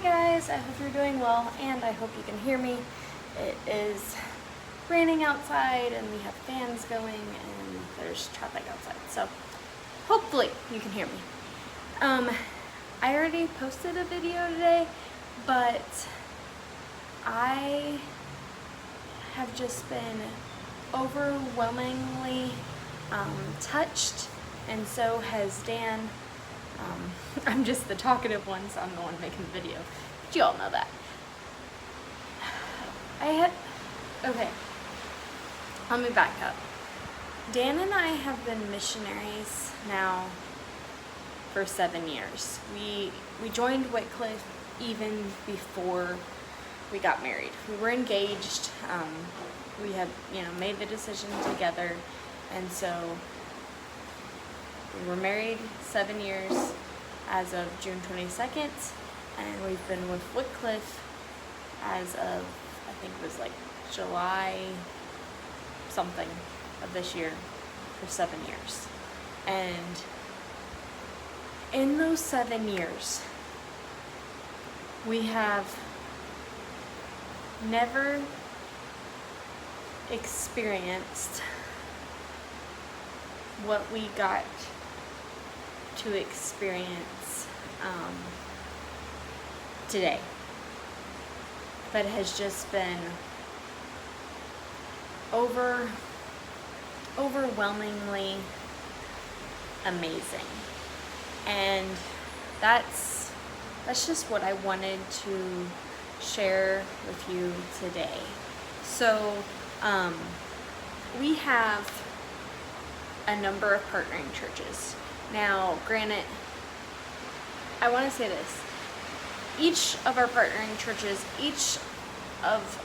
Hi guys, I hope you're doing well and I hope you can hear me. It is raining outside and we have fans going and there's traffic outside, so hopefully you can hear me. I already posted a video today, but I have just been overwhelmingly touched, and so has Dan. I'm just the talkative one, so I'm the one making the video, but you all know that. Okay, let me back up. Dan and I have been missionaries now for 7 years. We joined Wycliffe even before we got married. We were engaged. We had, made the decision together, and so we were married 7 years as of June 22nd, and we've been with Wycliffe as of, I think it was like July something of this year, for 7 years. And in those 7 years, we have never experienced what we got to experience today, but has just been overwhelmingly amazing. And that's just what I wanted to share with you today. So we have a number of partnering churches. Now, granted, I want to say this. Each of our partnering churches, each of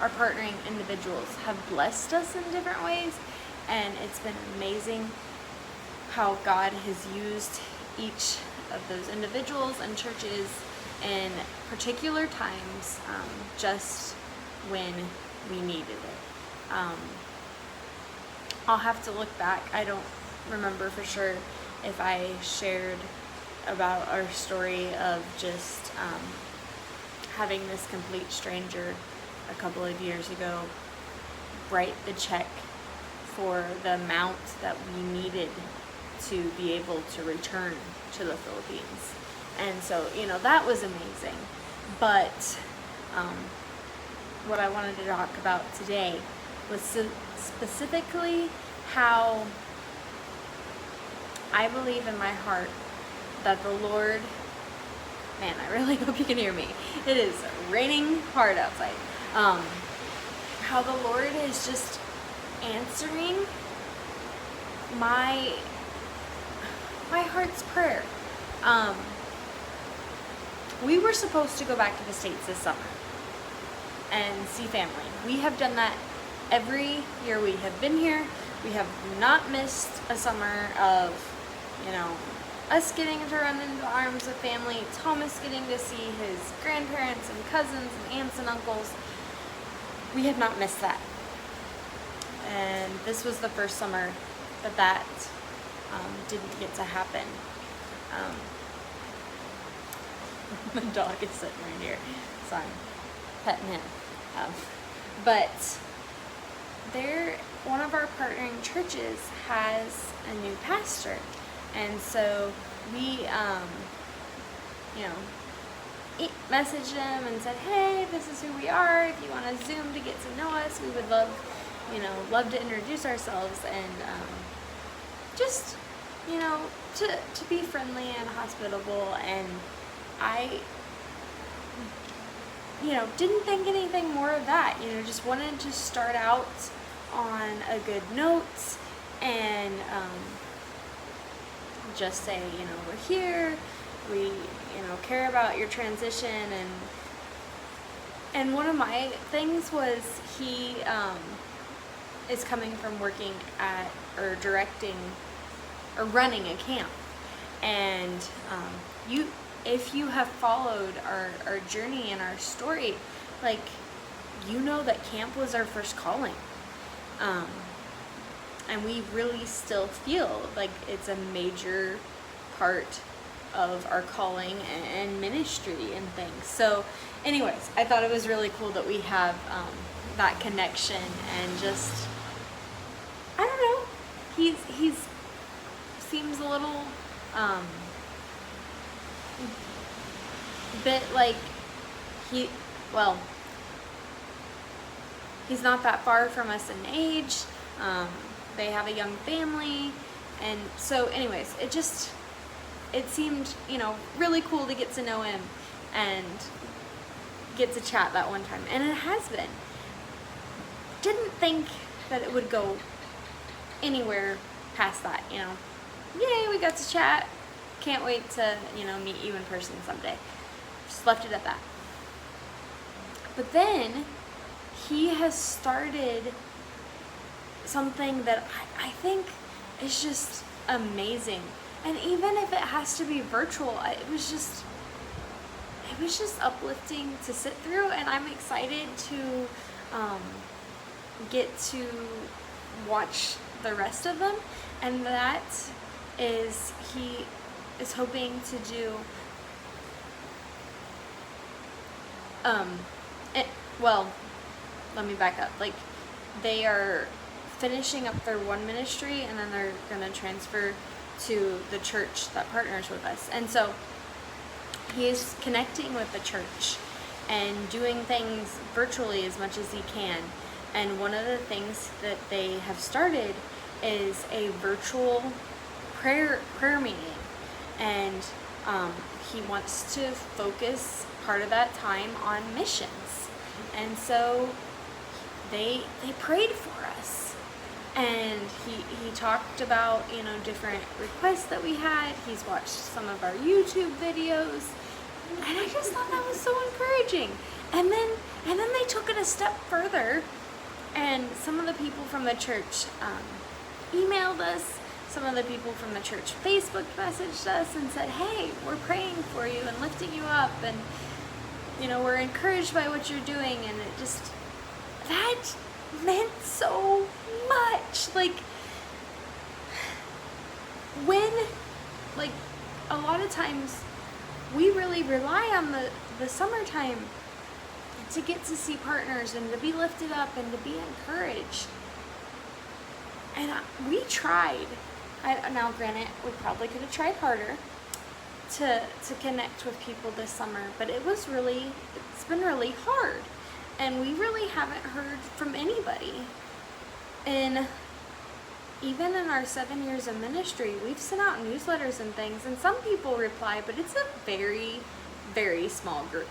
our partnering individuals have blessed us in different ways, and it's been amazing how God has used each of those individuals and churches in particular times, just when we needed it. I'll have to look back. I don't remember for sure if I shared about our story of just having this complete stranger a couple of years ago write the check for the amount that we needed to be able to return to the Philippines. And so, that was amazing. But what I wanted to talk about today was specifically how I believe in my heart that the Lord, man, I really hope you can hear me. It is raining hard outside. How the Lord is just answering my heart's prayer. We were supposed to go back to the States this summer and see family. We have done that every year we have been here. We have not missed a summer of, us getting to run into the arms of family, Thomas getting to see his grandparents and cousins and aunts and uncles. We have not missed that. And this was the first summer that didn't get to happen. The dog is sitting right here, so I'm petting him. But one of our partnering churches has a new pastor, and so we, messaged him and said, hey, this is who we are. If you want to Zoom to get to know us, we would love to introduce ourselves and just, to be friendly and hospitable. And I, didn't think anything more of that. Just wanted to start out on a good note and just say, we're here, we, care about your transition. And one of my things was he is coming from working at, or directing, or running a camp. And if you have followed our journey and our story, that camp was our first calling. And we really still feel like it's a major part of our calling and ministry and things. So anyways, I thought it was really cool that we have that connection, and just, I don't know, he's seems a little bit like well, he's not that far from us in age. They have a young family, and so anyways, it seemed, really cool to get to know him and get to chat that one time, and it has been. Didn't think that it would go anywhere past that, Yay, we got to chat. Can't wait to, meet you in person someday. Just left it at that. But then he has started something that I think is just amazing. And even if it has to be virtual, it was just uplifting to sit through, and I'm excited to get to watch the rest of them. And that is, he is hoping to do well, let me back up. Like, they are finishing up their one ministry, and then they're going to transfer to the church that partners with us. And so he is connecting with the church and doing things virtually as much as he can. And one of the things that they have started is a virtual prayer meeting. And he wants to focus part of that time on missions. And so they prayed for us. And he talked about, different requests that we had. He's watched some of our YouTube videos. And I just thought that was so encouraging. And then they took it a step further. And some of the people from the church emailed us. Some of the people from the church Facebook messaged us and said, hey, we're praying for you and lifting you up. And, we're encouraged by what you're doing. And it just, that meant so much. Like, a lot of times we really rely on the summertime to get to see partners and to be lifted up and to be encouraged. And we tried. Now, granted, we probably could have tried harder to connect with people this summer, but it's been really hard. And we really haven't heard from anybody. And even in our 7 years of ministry, we've sent out newsletters and things, and some people reply, but it's a very, very small group.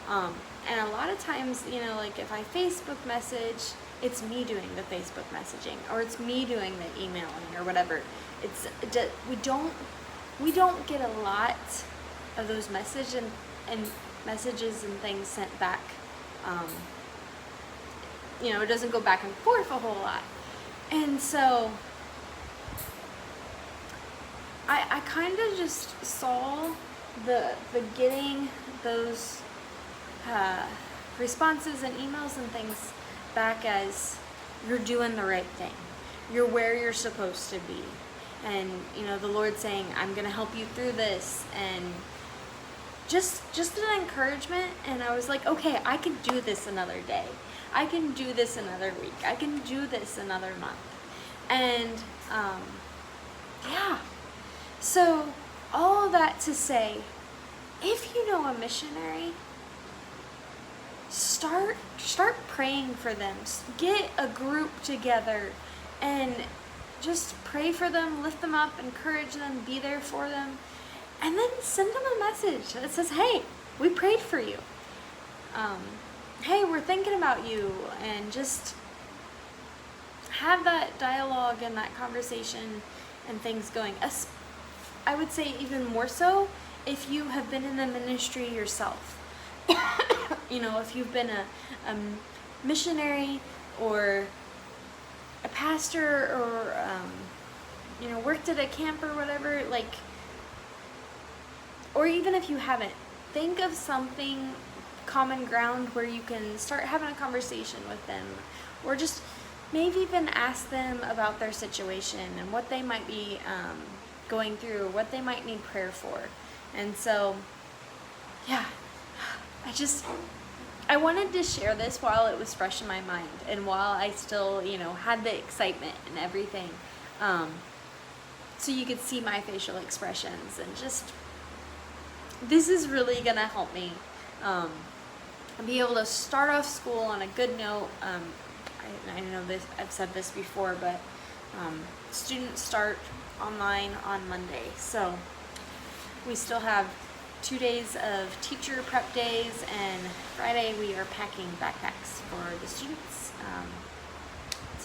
And a lot of times, if I Facebook message, it's me doing the Facebook messaging, or it's me doing the emailing or whatever. We don't get a lot of those messages and things sent back. It doesn't go back and forth a whole lot. And so I kind of just saw the getting those responses and emails and things back as you're doing the right thing. You're where you're supposed to be. And, the Lord saying, I'm going to help you through this. And just an encouragement. And I was like, okay, I can do this another day. I can do this another week. I can do this another month. And, yeah. So, all of that to say, if you know a missionary, start praying for them. Get a group together and just pray for them, lift them up, encourage them, be there for them, and then send them a message that says, hey, we prayed for you. Hey, we're thinking about you, and just have that dialogue and that conversation and things going. I would say even more so if you have been in the ministry yourself. If you've been a missionary or a pastor or, worked at a camp or whatever, or even if you haven't, think of something common ground where you can start having a conversation with them, or just maybe even ask them about their situation and what they might be going through, what they might need prayer for. And so, yeah, I wanted to share this while it was fresh in my mind and while I still, had the excitement and everything. So you could see my facial expressions, and just, this is really gonna help me be able to start off school on a good note. I know this, I've said this before, but students start online on Monday, so we still have 2 days of teacher prep days, and Friday we are packing backpacks for the students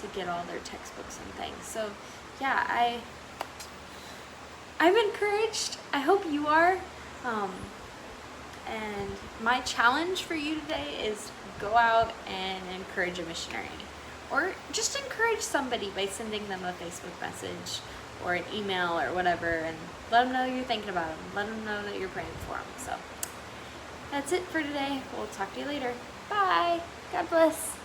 to get all their textbooks and things. So yeah, I'm encouraged. I hope you are. And my challenge for you today is go out and encourage a missionary, or just encourage somebody by sending them a Facebook message or an email or whatever, and let them know you're thinking about them. Let them know that you're praying for them. So that's it for today. We'll talk to you later. Bye. God bless.